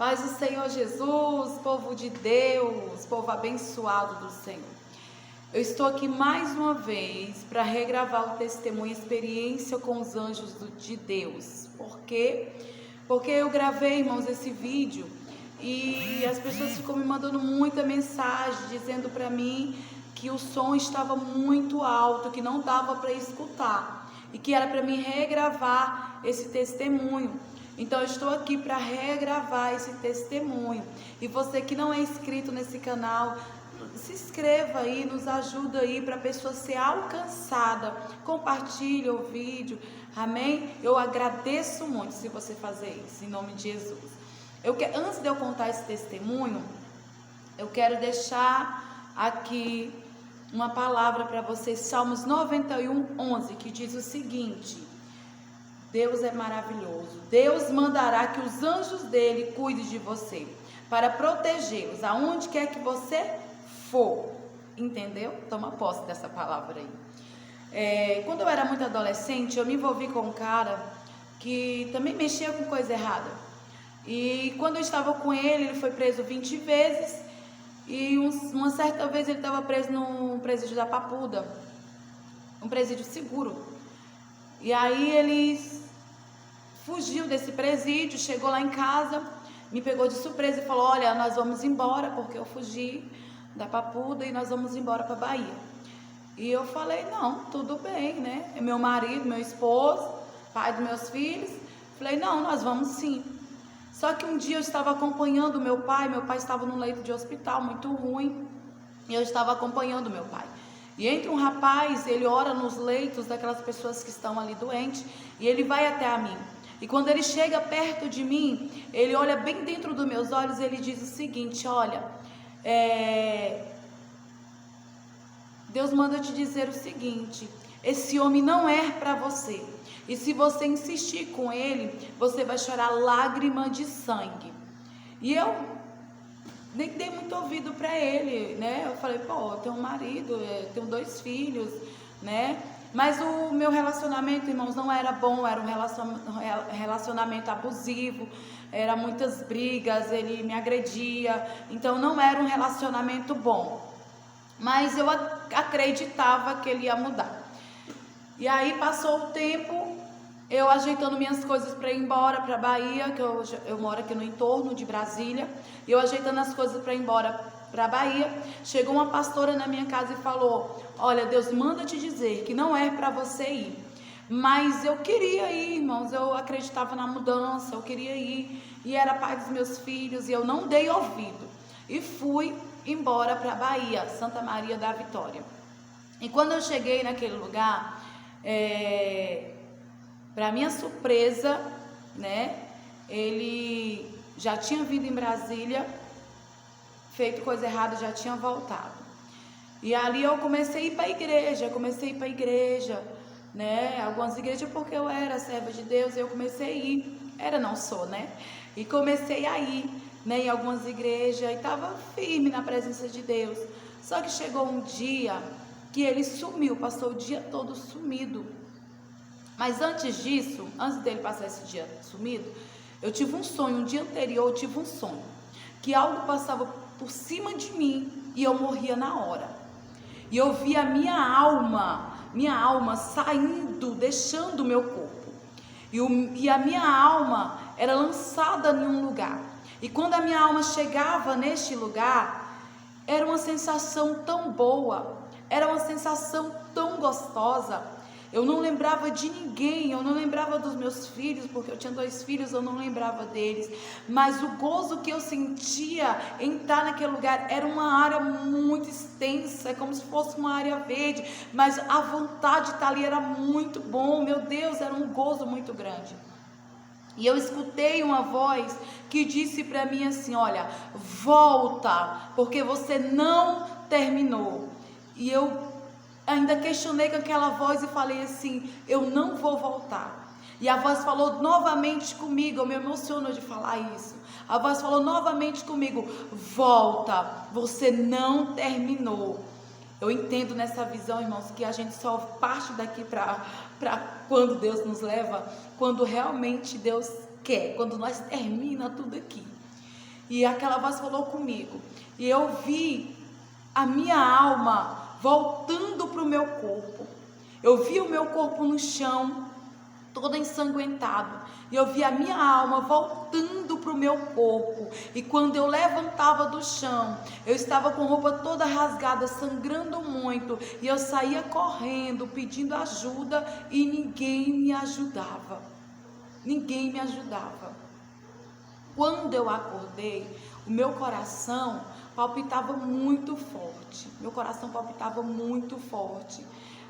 Paz do Senhor Jesus, povo de Deus, povo abençoado do Senhor. Eu estou aqui mais uma vez para regravar o testemunho, experiência com os anjos de Deus. Por quê? Porque eu gravei, irmãos, esse vídeo e as pessoas ficam me mandando muita mensagem, dizendo para mim que o som estava muito alto, que não dava para escutar e que era para mim regravar esse testemunho. Então eu estou aqui para regravar esse testemunho. E você que não é inscrito nesse canal, se inscreva aí, nos ajuda aí para a pessoa ser alcançada. Compartilhe o vídeo, amém? Eu agradeço muito se você fazer isso, em nome de Jesus. Antes de eu contar esse testemunho, eu quero deixar aqui uma palavra para vocês, Salmos 91:11, que diz o seguinte: Deus é maravilhoso. Deus mandará que os anjos dele cuidem de você, para protegê-los aonde quer que você for. Entendeu? Toma posse dessa palavra aí. Quando eu era muito adolescente, eu me envolvi com um cara que também mexia com coisa errada. E quando eu estava com ele foi preso 20 vezes. E uma certa vez ele estava preso num presídio da Papuda, um presídio seguro. E aí ele fugiu desse presídio, chegou lá em casa, me pegou de surpresa e falou: olha, nós vamos embora, porque eu fugi da Papuda e nós vamos embora para Bahia. E eu falei: não, tudo bem, né? É meu marido, meu esposo, pai dos meus filhos. Falei: não, nós vamos sim. Só que um dia eu estava acompanhando meu pai estava num leito de hospital muito ruim, e eu estava acompanhando meu pai. E entra um rapaz, ele ora nos leitos daquelas pessoas que estão ali doentes, e ele vai até a mim. E quando ele chega perto de mim, ele olha bem dentro dos meus olhos e ele diz o seguinte: olha, Deus manda te dizer o seguinte: esse homem não é para você. E se você insistir com ele, você vai chorar lágrima de sangue. E eu nem dei muito ouvido para ele, né? Eu falei: pô, eu tenho um marido, eu tenho 2 filhos, né? Mas o meu relacionamento, irmãos, não era bom, era um relacionamento abusivo, era muitas brigas, ele me agredia, então não era um relacionamento bom. Mas eu acreditava que ele ia mudar. E aí passou o tempo, eu ajeitando minhas coisas para ir embora para Bahia, que eu moro aqui no entorno de Brasília, e eu ajeitando as coisas para ir embora para Bahia, chegou uma pastora na minha casa e falou: olha, Deus manda te dizer que não é para você ir. Mas eu queria ir, irmãos, eu acreditava na mudança, eu queria ir, e era pai dos meus filhos, e eu não dei ouvido, e fui embora para Bahia, Santa Maria da Vitória. E quando eu cheguei naquele lugar, para minha surpresa, né, ele já tinha vindo em Brasília, feito coisa errada, já tinha voltado. E ali eu comecei a ir para a igreja, né, algumas igrejas, porque eu era serva de Deus, eu comecei a ir, não sou, né, e comecei a ir, né, em algumas igrejas, e estava firme na presença de Deus. Só que chegou um dia que ele sumiu, passou o dia todo sumido. Mas antes disso, antes dele passar esse dia sumido, eu tive um sonho, um dia anterior eu tive um sonho, que algo passava por cima de mim e eu morria na hora. E eu vi a minha alma saindo, deixando o meu corpo. E a minha alma era lançada em um lugar. E quando a minha alma chegava neste lugar, era uma sensação tão boa, era uma sensação tão gostosa. Eu não lembrava de ninguém, eu não lembrava dos meus filhos, porque eu tinha 2 filhos, eu não lembrava deles. Mas o gozo que eu sentia em estar naquele lugar era uma área muito extensa, como se fosse uma área verde. Mas a vontade de estar ali era muito bom, meu Deus, era um gozo muito grande. E eu escutei uma voz que disse para mim assim: olha, volta, porque você não terminou. E eu ainda questionei com aquela voz e falei assim: eu não vou voltar. E a voz falou novamente comigo, eu me emociono de falar isso. A voz falou novamente comigo: volta, você não terminou. Eu entendo nessa visão, irmãos, que a gente só parte daqui para quando Deus nos leva, quando realmente Deus quer, quando nós termina tudo aqui. E aquela voz falou comigo. E eu vi a minha alma voltando para o meu corpo. Eu vi o meu corpo no chão, todo ensanguentado. E eu vi a minha alma voltando para o meu corpo. E quando eu levantava do chão, eu estava com roupa toda rasgada, sangrando muito. E eu saía correndo, pedindo ajuda, e ninguém me ajudava. Ninguém me ajudava. Quando eu acordei, o meu coração palpitava muito forte. Meu coração palpitava muito forte.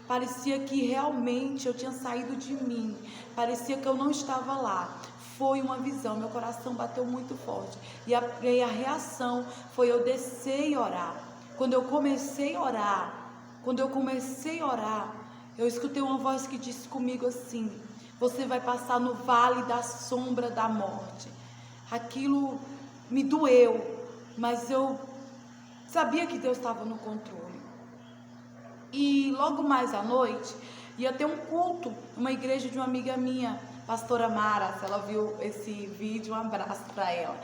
Parecia que realmente eu tinha saído de mim. Parecia que eu não estava lá. Foi uma visão, meu coração bateu muito forte. E a reação foi eu descer e orar. Quando eu comecei a orar, eu escutei uma voz que disse comigo assim: você vai passar no vale da sombra da morte. Aquilo me doeu, mas eu sabia que Deus estava no controle. E logo mais à noite, ia ter um culto, uma igreja de uma amiga minha, pastora Mara. Se ela viu esse vídeo, um abraço para ela.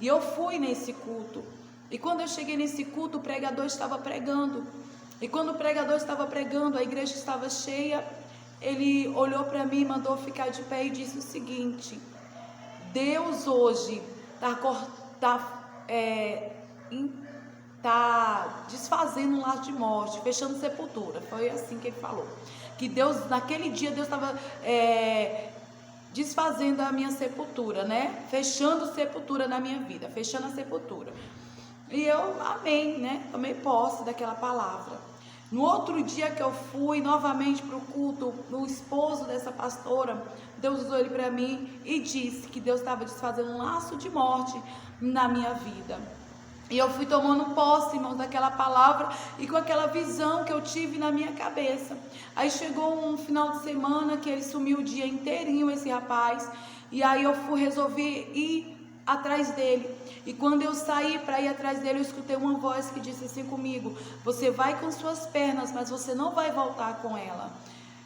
E eu fui nesse culto. E quando eu cheguei nesse culto, o pregador estava pregando. E quando o pregador estava pregando, a igreja estava cheia. Ele olhou para mim, mandou ficar de pé e disse o seguinte: Deus hoje está desfazendo um laço de morte, fechando sepultura. Foi assim que ele falou. Que Deus, naquele dia, Deus estava desfazendo a minha sepultura, né? Fechando sepultura na minha vida, fechando a sepultura. E eu amei, né? Tomei posse daquela palavra. No outro dia que eu fui novamente para o culto, o esposo dessa pastora, Deus usou ele para mim e disse que Deus estava desfazendo um laço de morte na minha vida. E eu fui tomando posse, irmãos, daquela palavra e com aquela visão que eu tive na minha cabeça. Aí chegou um final de semana que ele sumiu o dia inteirinho, esse rapaz. E aí eu resolvi ir atrás dele. E quando eu saí para ir atrás dele, eu escutei uma voz que disse assim comigo: você vai com suas pernas, mas você não vai voltar com ela.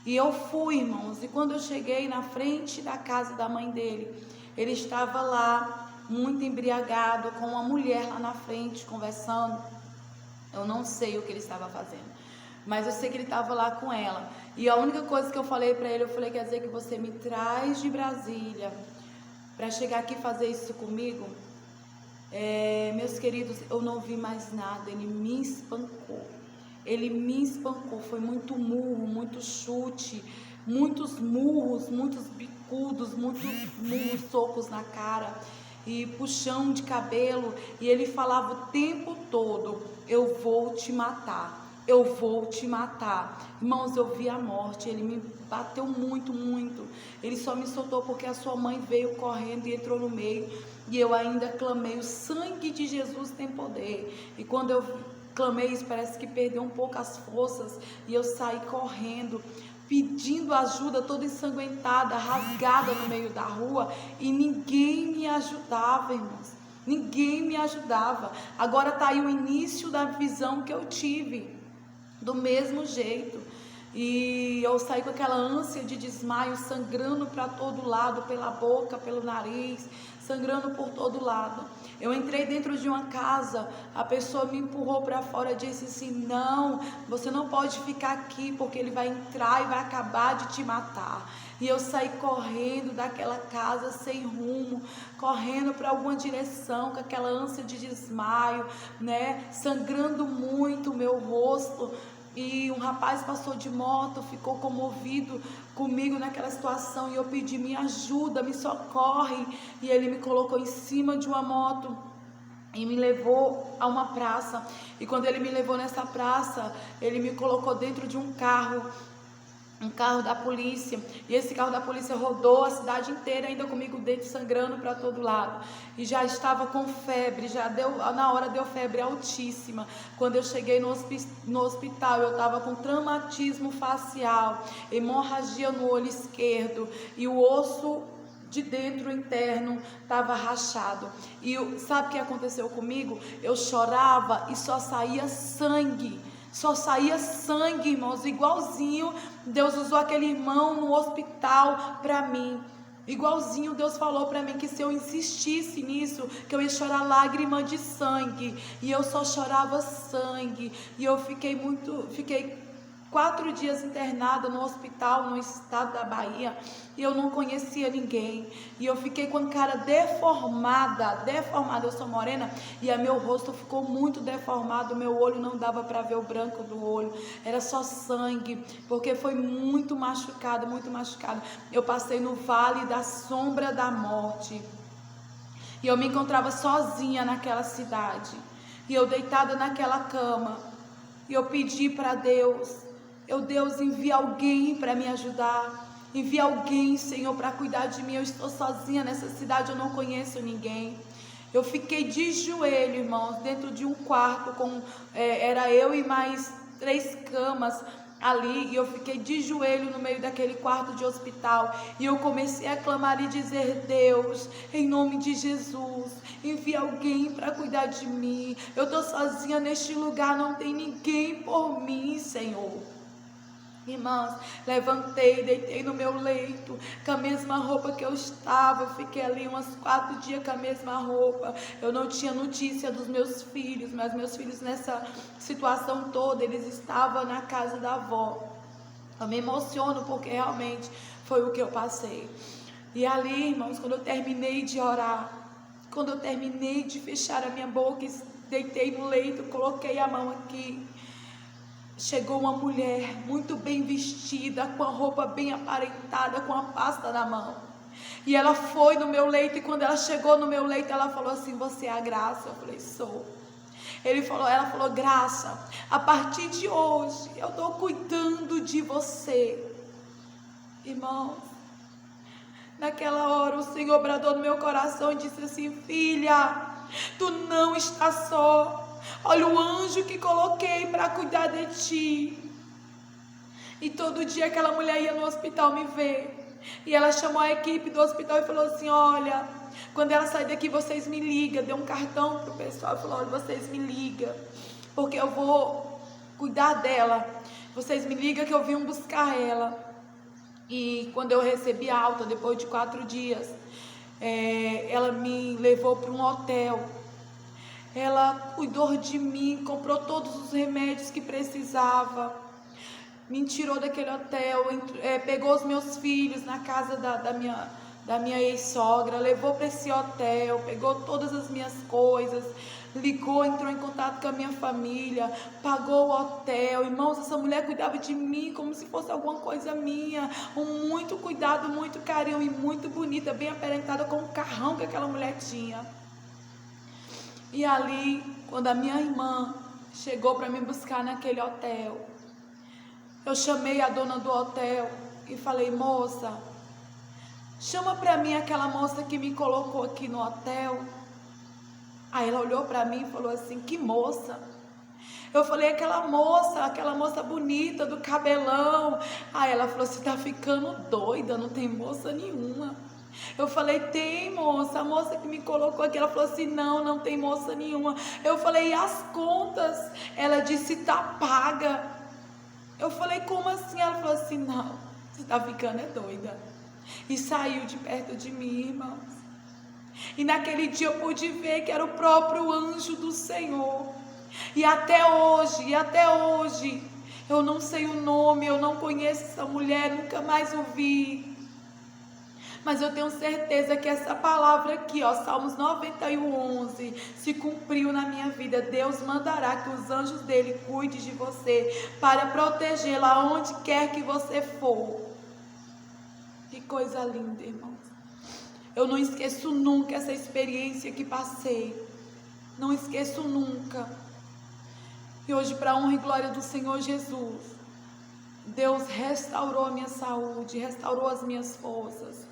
E eu fui, irmãos, e quando eu cheguei na frente da casa da mãe dele, ele estava lá, muito embriagado, com uma mulher lá na frente, conversando. Eu não sei o que ele estava fazendo, mas eu sei que ele estava lá com ela. E a única coisa que eu falei para ele, eu falei: quer dizer que você me traz de Brasília para chegar aqui e fazer isso comigo? Meus queridos, eu não vi mais nada. Ele me espancou. Foi muito murro, muito chute, muitos murros, muitos bicudos, muitos murros, socos na cara e puxão de cabelo. E ele falava o tempo todo: eu vou te matar, eu vou te matar. Irmãos, eu vi a morte. Ele me bateu muito, muito. Ele só me soltou porque a sua mãe veio correndo e entrou no meio. E eu ainda clamei: o sangue de Jesus tem poder. E quando eu clamei isso, parece que perdeu um pouco as forças. E eu saí correndo, pedindo ajuda, toda ensanguentada, rasgada no meio da rua. E ninguém me ajudava, irmãos. Ninguém me ajudava. Agora está aí o início da visão que eu tive. Do mesmo jeito. E eu saí com aquela ânsia de desmaio, sangrando para todo lado, pela boca, pelo nariz, sangrando por todo lado. Eu entrei dentro de uma casa, a pessoa me empurrou para fora e disse assim: não, você não pode ficar aqui, porque ele vai entrar e vai acabar de te matar. E eu saí correndo daquela casa sem rumo, correndo para alguma direção, com aquela ânsia de desmaio, né? Sangrando muito o meu rosto. E um rapaz passou de moto, ficou comovido comigo naquela situação. E eu pedi: me ajuda, me socorre. E ele me colocou em cima de uma moto e me levou a uma praça. E quando ele me levou nessa praça, ele me colocou dentro de um carro da polícia. E esse carro da polícia rodou a cidade inteira, ainda comigo dentro, sangrando para todo lado. E já estava com febre, na hora deu febre altíssima. Quando eu cheguei no hospital, eu estava com traumatismo facial, hemorragia no olho esquerdo, e o osso de dentro interno estava rachado. E sabe o que aconteceu comigo? Eu chorava e só saía sangue. Só saía sangue, irmãos, igualzinho Deus usou aquele irmão no hospital para mim. Igualzinho Deus falou para mim que se eu insistisse nisso, que eu ia chorar lágrima de sangue. E eu só chorava sangue. E eu fiquei 4 dias internada no hospital, no estado da Bahia, e eu não conhecia ninguém, e eu fiquei com a cara deformada, eu sou morena, e meu rosto ficou muito deformado, meu olho não dava para ver o branco do olho, era só sangue, porque foi muito machucada, eu passei no vale da sombra da morte, e eu me encontrava sozinha naquela cidade, e eu deitada naquela cama, e eu pedi para Deus, Deus, envia alguém para me ajudar, envia alguém, Senhor, para cuidar de mim, eu estou sozinha nessa cidade, eu não conheço ninguém. Eu fiquei de joelho, irmãos, dentro de um quarto, era eu e mais 3 camas ali, e eu fiquei de joelho no meio daquele quarto de hospital, e eu comecei a clamar e dizer: Deus, em nome de Jesus, envia alguém para cuidar de mim, eu estou sozinha neste lugar, não tem ninguém por mim, Senhor. Irmãs, levantei, deitei no meu leito, com a mesma roupa que eu estava, eu fiquei ali uns 4 dias com a mesma roupa, eu não tinha notícia dos meus filhos, mas meus filhos nessa situação toda, eles estavam na casa da avó. Eu me emociono porque realmente foi o que eu passei. E ali, irmãos, quando eu terminei de orar, quando eu terminei de fechar a minha boca, deitei no leito, coloquei a mão aqui, chegou uma mulher muito bem vestida, com a roupa bem aparentada, com a pasta na mão. E ela foi no meu leito, e quando ela chegou no meu leito, ela falou assim: você é a Graça? Eu falei: sou. Ela falou: Graça, a partir de hoje, eu estou cuidando de você. Irmãos, naquela hora o Senhor bradou no meu coração e disse assim: filha, tu não estás só. Olha o anjo que coloquei para cuidar de ti. E todo dia aquela mulher ia no hospital me ver. E ela chamou a equipe do hospital e falou assim: olha, quando ela sair daqui vocês me ligam. Deu um cartão pro pessoal e falou: olha, vocês me ligam, porque eu vou cuidar dela. Vocês me ligam que eu vim buscar ela. E quando eu recebi a alta, depois de 4 dias, ela me levou para um hotel. Ela cuidou de mim, comprou todos os remédios que precisava, me tirou daquele hotel, pegou os meus filhos na casa da minha ex-sogra, levou para esse hotel, pegou todas as minhas coisas, ligou, entrou em contato com a minha família, pagou o hotel. Irmãos, essa mulher cuidava de mim como se fosse alguma coisa minha, muito cuidado, muito carinho, e muito bonita, bem aparentada, com o carrão que aquela mulher tinha. E ali, quando a minha irmã chegou para me buscar naquele hotel, eu chamei a dona do hotel e falei: moça, chama para mim aquela moça que me colocou aqui no hotel. Aí ela olhou para mim e falou assim: que moça? Eu falei: aquela moça bonita do cabelão. Aí ela falou: você tá ficando doida, não tem moça nenhuma. Eu falei: tem, moça, a moça que me colocou aqui. Ela falou assim: não tem moça nenhuma. Eu falei: e as contas? Ela disse: tá paga. Eu falei: como assim? Ela falou assim: não, você tá ficando doida. E saiu de perto de mim, irmãos. E naquele dia eu pude ver que era o próprio anjo do Senhor. E até hoje, eu não sei o nome, eu não conheço essa mulher, nunca mais ouvi. Mas eu tenho certeza que essa palavra aqui, Salmos 91:11, se cumpriu na minha vida. Deus mandará que os anjos dele cuidem de você, para protegê-la onde quer que você for. Que coisa linda, irmãos. Eu não esqueço nunca essa experiência que passei. Não esqueço nunca. E hoje, para a honra e glória do Senhor Jesus, Deus restaurou a minha saúde, restaurou as minhas forças.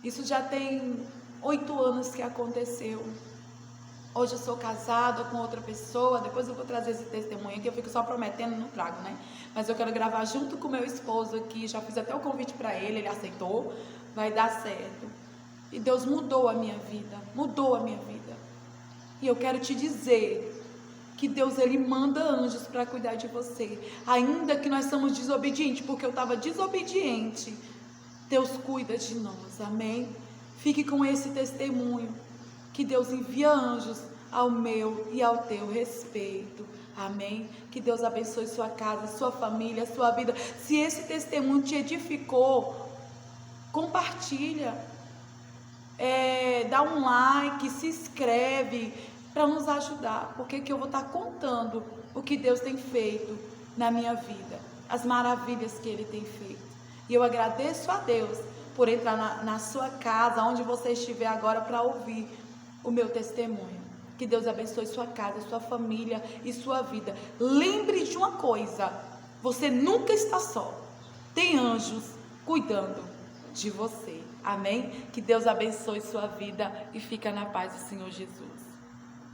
Isso já tem 8 anos que aconteceu. Hoje eu sou casada com outra pessoa. Depois eu vou trazer esse testemunho aqui. Eu fico só prometendo, não trago, né? Mas eu quero gravar junto com meu esposo aqui. Já fiz até o convite para ele, ele aceitou. Vai dar certo. E Deus mudou a minha vida. Mudou a minha vida. E eu quero te dizer que Deus, ele manda anjos para cuidar de você. Ainda que nós somos desobedientes, porque eu estava desobediente. Deus cuida de nós, amém? Fique com esse testemunho, que Deus envia anjos ao meu e ao teu respeito, amém? Que Deus abençoe sua casa, sua família, sua vida. Se esse testemunho te edificou, compartilha, dá um like, se inscreve para nos ajudar, porque que eu vou estar contando o que Deus tem feito na minha vida, as maravilhas que Ele tem feito. E eu agradeço a Deus por entrar na sua casa, onde você estiver agora, para ouvir o meu testemunho. Que Deus abençoe sua casa, sua família e sua vida. Lembre de uma coisa: você nunca está só. Tem anjos cuidando de você. Amém? Que Deus abençoe sua vida e fica na paz do Senhor Jesus.